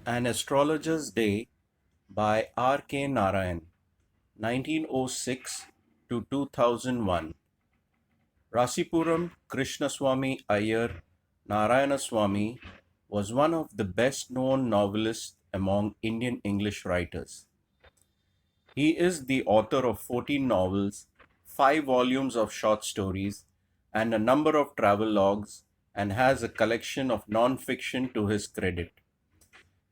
An Astrologer's Day by R.K.Narayan, 1906 to 2001. Rasipuram Krishnaswamy Iyer Narayanaswamy was one of the best known novelists among Indian English writers. He is the author of 14 novels, 5 volumes of short stories, and a number of travelogues, and has a collection of non-fiction to his credit.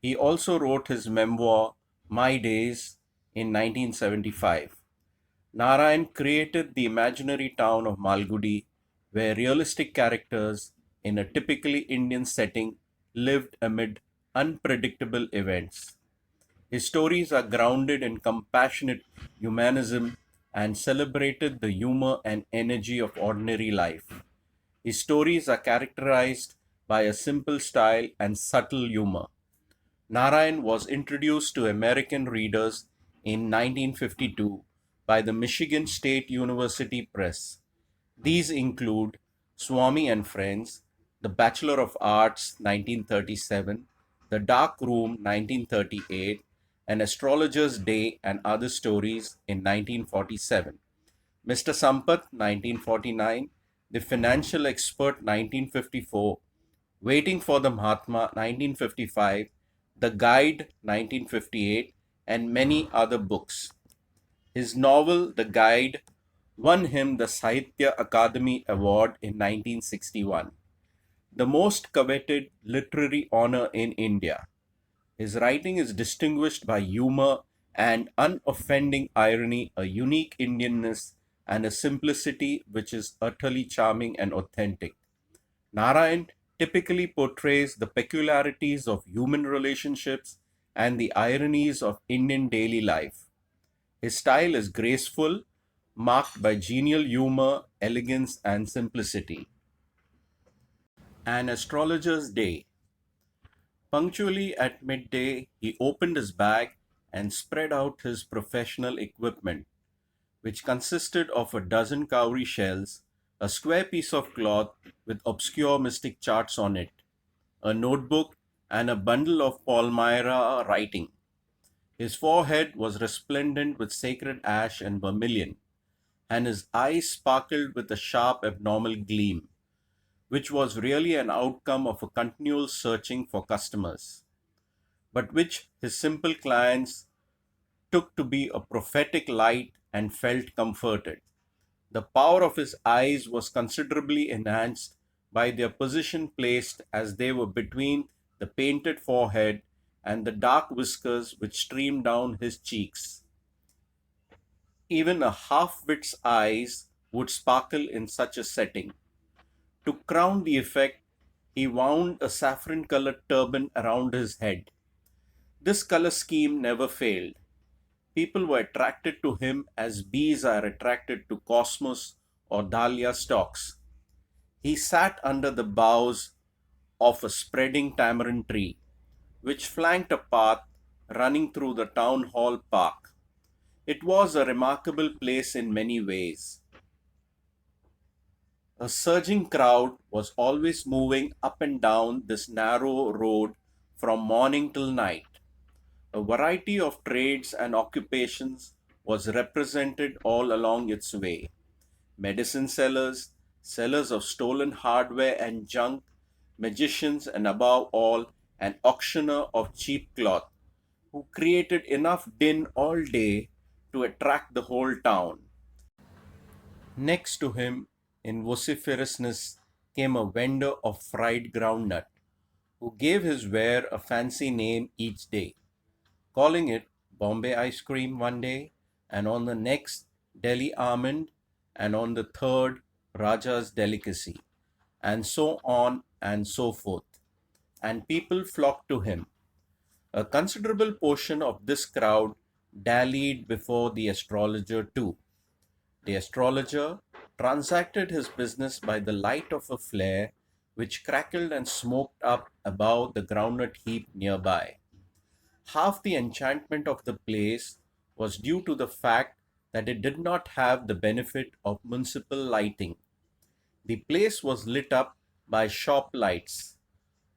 He also wrote his memoir, My Days, in 1975. Narayan created the imaginary town of Malgudi, where realistic characters in a typically Indian setting lived amid unpredictable events. His stories are grounded in compassionate humanism and celebrated the humor and energy of ordinary life. His stories are characterized by a simple style and subtle humor. Narayan was introduced to American readers in 1952 by the Michigan State University Press. These include Swami and Friends, The Bachelor of Arts 1937, The Dark Room 1938, An Astrologer's Day and Other Stories in 1947, Mr. Sampath 1949, The Financial Expert 1954, Waiting for the Mahatma 1955, The Guide 1958, and many other books. His novel The Guide won him the Sahitya Akademi Award in 1961, the most coveted literary honor in India. His writing is distinguished by humor and unoffending irony, a unique Indianness, and a simplicity which is utterly charming and authentic. Narayan typically portrays the peculiarities of human relationships and the ironies of Indian daily life. His style is graceful, marked by genial humor, elegance, and simplicity. An Astrologer's Day. Punctually at midday, he opened his bag and spread out his professional equipment, which consisted of a dozen cowrie shells, a square piece of cloth with obscure mystic charts on it, a notebook, and a bundle of Palmyra writing. His forehead was resplendent with sacred ash and vermilion, and his eyes sparkled with a sharp abnormal gleam, which was really an outcome of a continual searching for customers, but which his simple clients took to be a prophetic light and felt comforted. The power of his eyes was considerably enhanced by their position placed as they were between the painted forehead and the dark whiskers which streamed down his cheeks. Even a half-wit's eyes would sparkle in such a setting. To crown the effect, he wound a saffron-colored turban around his head. This color scheme never failed. People were attracted to him as bees are attracted to cosmos or dahlia stalks. He sat under the boughs of a spreading tamarind tree, which flanked a path running through the town hall park. It was a remarkable place in many ways. A surging crowd was always moving up and down this narrow road from morning till night. A variety of trades and occupations was represented all along its way. Medicine sellers, sellers of stolen hardware and junk, magicians, and above all, an auctioneer of cheap cloth, who created enough din all day to attract the whole town. Next to him, in vociferousness, came a vendor of fried groundnut, who gave his ware a fancy name each day, calling it Bombay ice cream one day, and on the next Delhi almond, and on the third Raja's delicacy, and so on and so forth. And people flocked to him. A considerable portion of this crowd dallied before the astrologer too. The astrologer transacted his business by the light of a flare which crackled and smoked up above the groundnut heap nearby. Half the enchantment of the place was due to the fact that it did not have the benefit of municipal lighting. The place was lit up by shop lights.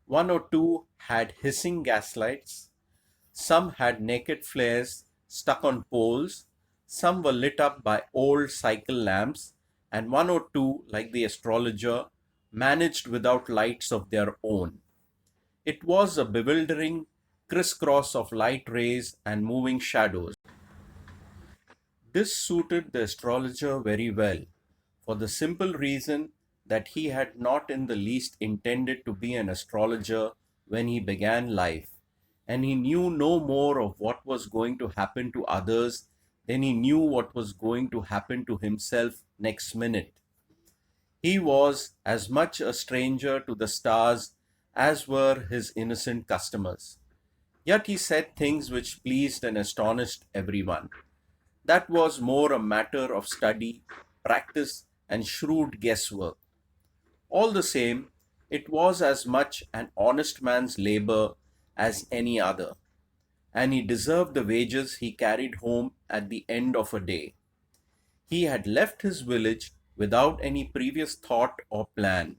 One or two had hissing gaslights, Some had naked flares stuck on poles, some were lit up by old cycle lamps, and one or two, like the astrologer, managed without lights of their own. It was a bewildering crisscross of light rays and moving shadows. This suited the astrologer very well, for the simple reason that he had not in the least intended to be an astrologer when he began life, and he knew no more of what was going to happen to others than he knew what was going to happen to himself next minute. He was as much a stranger to the stars as were his innocent customers. Yet he said things which pleased and astonished everyone. That was more a matter of study, practice, and shrewd guesswork. All the same, it was as much an honest man's labor as any other, and he deserved the wages he carried home at the end of a day. He had left his village without any previous thought or plan.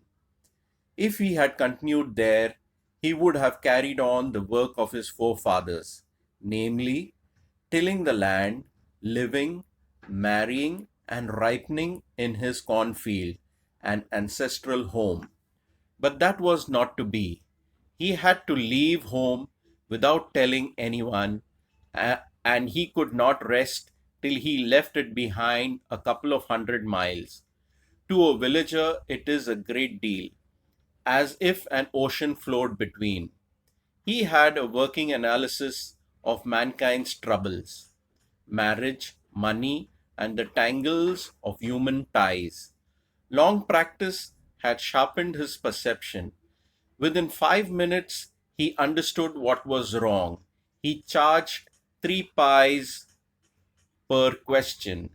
If he had continued there, he would have carried on the work of his forefathers, namely, tilling the land, living, marrying, and ripening in his cornfield, an ancestral home. But that was not to be. He had to leave home without telling anyone, and he could not rest till he left it behind a couple of 100 miles. To a villager, it is a great deal, as if an ocean flowed between. He had a working analysis of mankind's troubles, marriage, money, and the tangles of human ties. Long practice had sharpened his perception. Within 5 minutes, he understood what was wrong. He charged 3 pies per question,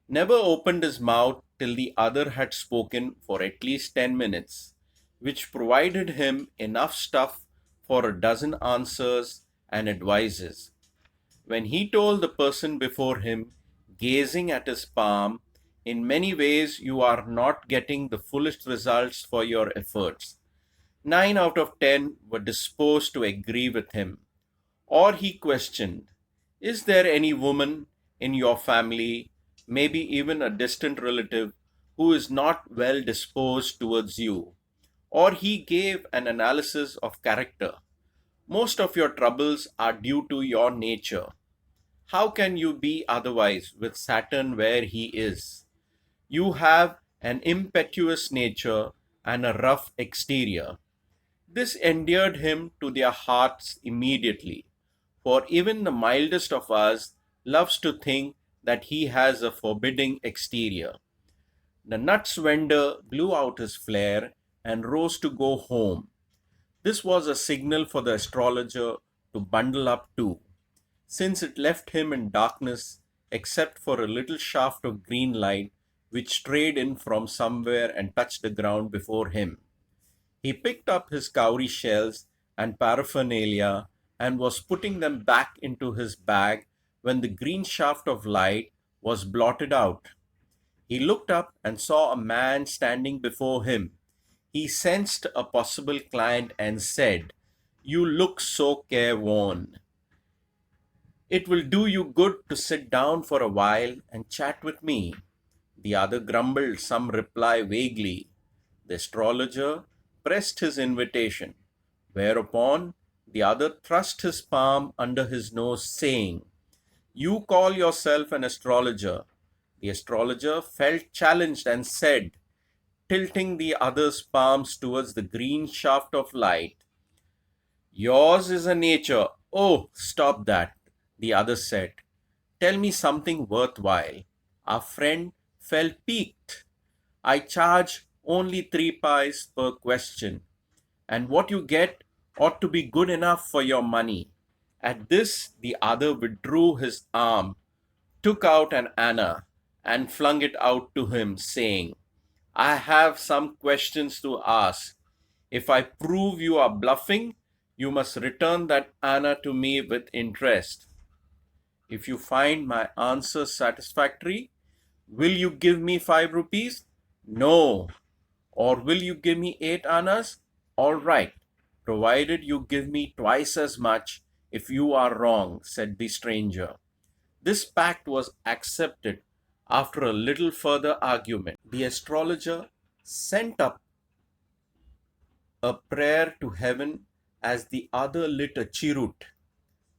never opened his mouth till the other had spoken for at least 10 minutes, which provided him enough stuff for a dozen answers and advices. When he told the person before him, gazing at his palm, in many ways you are not getting the fullest results for your efforts, 9 out of 10 were disposed to agree with him. Or he questioned, is there any woman in your family, maybe even a distant relative, who is not well disposed towards you? Or he gave an analysis of character. Most of your troubles are due to your nature. How can you be otherwise with Saturn where he is? You have an impetuous nature and a rough exterior. This endeared him to their hearts immediately, for even the mildest of us loves to think that he has a forbidding exterior. The nuts vendor blew out his flare and rose to go home. This was a signal for the astrologer to bundle up too, since it left him in darkness except for a little shaft of green light which strayed in from somewhere and touched the ground before him. He picked up his cowrie shells and paraphernalia and was putting them back into his bag when the green shaft of light was blotted out. He looked up and saw a man standing before him. He sensed a possible client and said, "You look so careworn. It will do you good to sit down for a while and chat with me." The other grumbled some reply vaguely. The astrologer pressed his invitation, whereupon the other thrust his palm under his nose, saying, "You call yourself an astrologer." The astrologer felt challenged and said, tilting the other's palms towards the green shaft of light, "Yours is a nature." "Oh, stop that," the other said. "Tell me something worthwhile." Our friend felt piqued. "I charge only 3 pies per question, and what you get ought to be good enough for your money." At this, the other withdrew his arm, took out an anna, and flung it out to him, saying, "I have some questions to ask. If I prove you are bluffing, you must return that anna to me with interest. If you find my answer satisfactory, will you give me 5 rupees? No. Or will you give me 8 annas? All right, provided you give me twice as much if you are wrong, said the stranger. This pact was accepted after a little further argument. The astrologer sent up a prayer to heaven as the other lit a cheroot.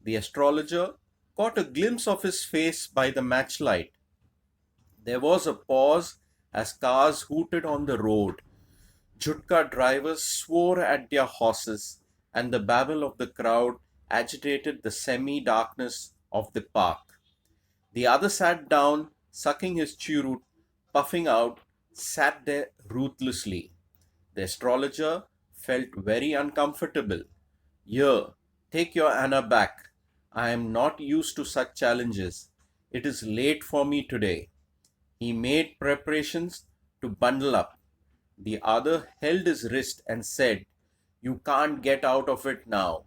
The astrologer caught a glimpse of his face by the matchlight. There was a pause as cars hooted on the road. Jutka drivers swore at their horses, and the babble of the crowd agitated the semi darkness of the park. The other sat down, sucking his cheroot, puffing out, sat there ruthlessly. The astrologer felt very uncomfortable. Here, take your Anna back. I am not used to such challenges. It is late for me today. He made preparations to bundle up. The other held his wrist and said, You can't get out of it now.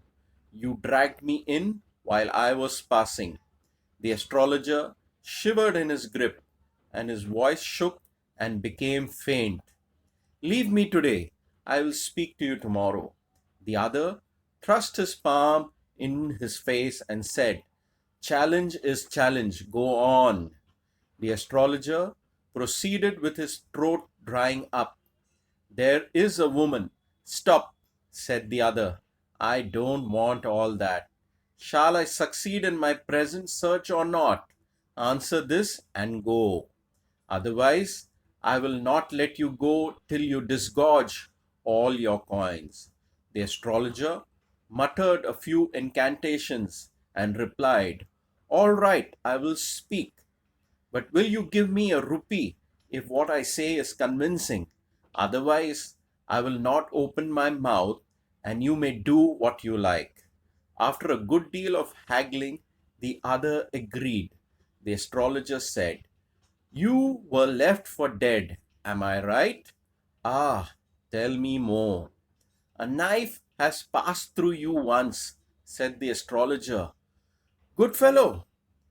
You dragged me in while I was passing. The astrologer shivered in his grip, and his voice shook and became faint. Leave me today. I will speak to you tomorrow. The other thrust his palm in his face and said, Challenge is challenge. Go on. The astrologer proceeded with his throat drying up. There is a woman. Stop, said the other. I don't want all that. Shall I succeed in my present search or not? Answer this and go. Otherwise, I will not let you go till you disgorge all your coins. The astrologer muttered a few incantations and replied, All right, I will speak. But will you give me a rupee if what I say is convincing? Otherwise, I will not open my mouth and you may do what you like. After a good deal of haggling, the other agreed. The astrologer said, You were left for dead, am I right? Ah, tell me more. A knife has passed through you once, said the astrologer. Good fellow.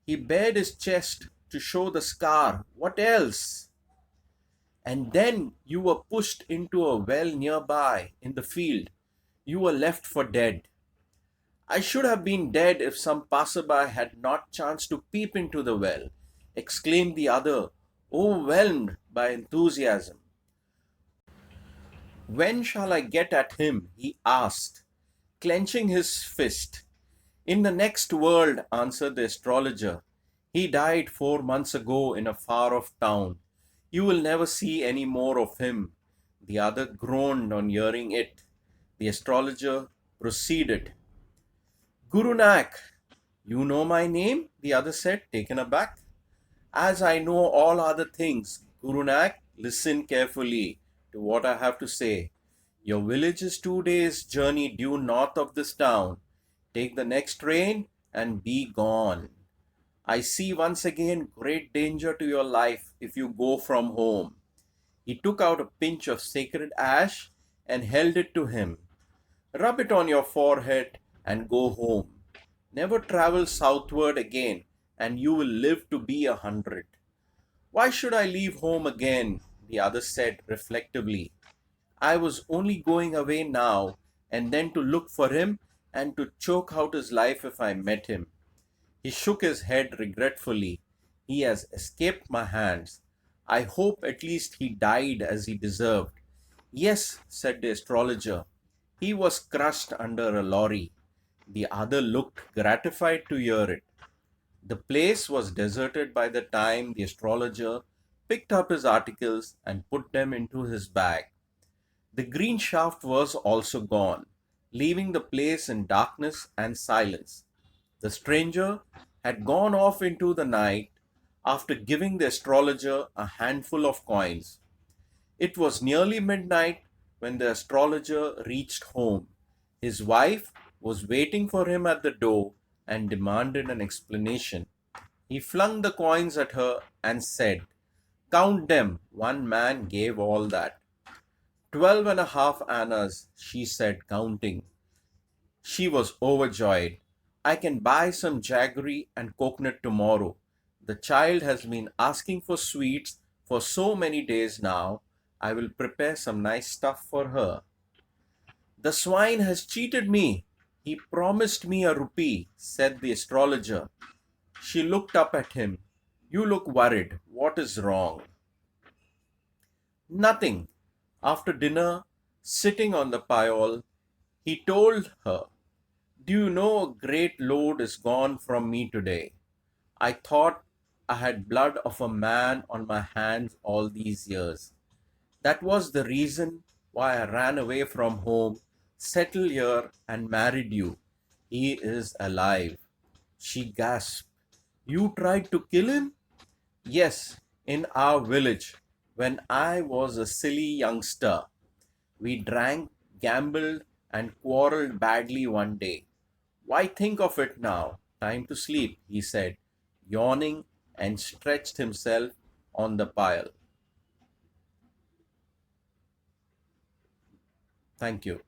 He bared his chest to show the scar. What else? And then you were pushed into a well nearby in the field. You were left for dead. I should have been dead if some passerby had not chanced to peep into the well, exclaimed the other, overwhelmed by enthusiasm. When shall I get at him? He asked, clenching his fist. In the next world, answered the astrologer. He died 4 months ago in a far off town. You will never see any more of him. The other groaned on hearing it. The astrologer proceeded. Guru Nanak, you know my name? The other said, taken aback. As I know all other things, Guru Nanak, listen carefully to what I have to say. Your village is 2 days' journey due north of this town. Take the next train and be gone. I see once again great danger to your life if you go from home. He took out a pinch of sacred ash and held it to him. Rub it on your forehead and go home. Never travel southward again, and you will live to be 100. Why should I leave home again? The other said reflectively. I was only going away now and then to look for him and to choke out his life if I met him. He shook his head regretfully. He has escaped my hands. I hope at least he died as he deserved. Yes, said the astrologer. He was crushed under a lorry. The other looked gratified to hear it. The place was deserted by the time the astrologer picked up his articles and put them into his bag. The green shaft was also gone, leaving the place in darkness and silence. The stranger had gone off into the night after giving the astrologer a handful of coins. It was nearly midnight when the astrologer reached home. His wife was waiting for him at the door and demanded an explanation. He flung the coins at her and said, Count them. One man gave all that. 12.5 annas, she said, counting. She was overjoyed. I can buy some jaggery and coconut tomorrow. The child has been asking for sweets for so many days now. I will prepare some nice stuff for her. The swine has cheated me, He promised me a rupee, said the astrologer. She looked up at him. You look worried. What is wrong? Nothing. After dinner, sitting on the pile, he told her, do you know a great load is gone from me today? I thought I had blood of a man on my hands all these years. That was the reason why I ran away from home, settled here, and married you. He is alive. She gasped. You tried to kill him? Yes, in our village, when I was a silly youngster. We drank, gambled, and quarreled badly one day. Why think of it now? Time to sleep, he said, yawning and stretched himself on the pile. Thank you.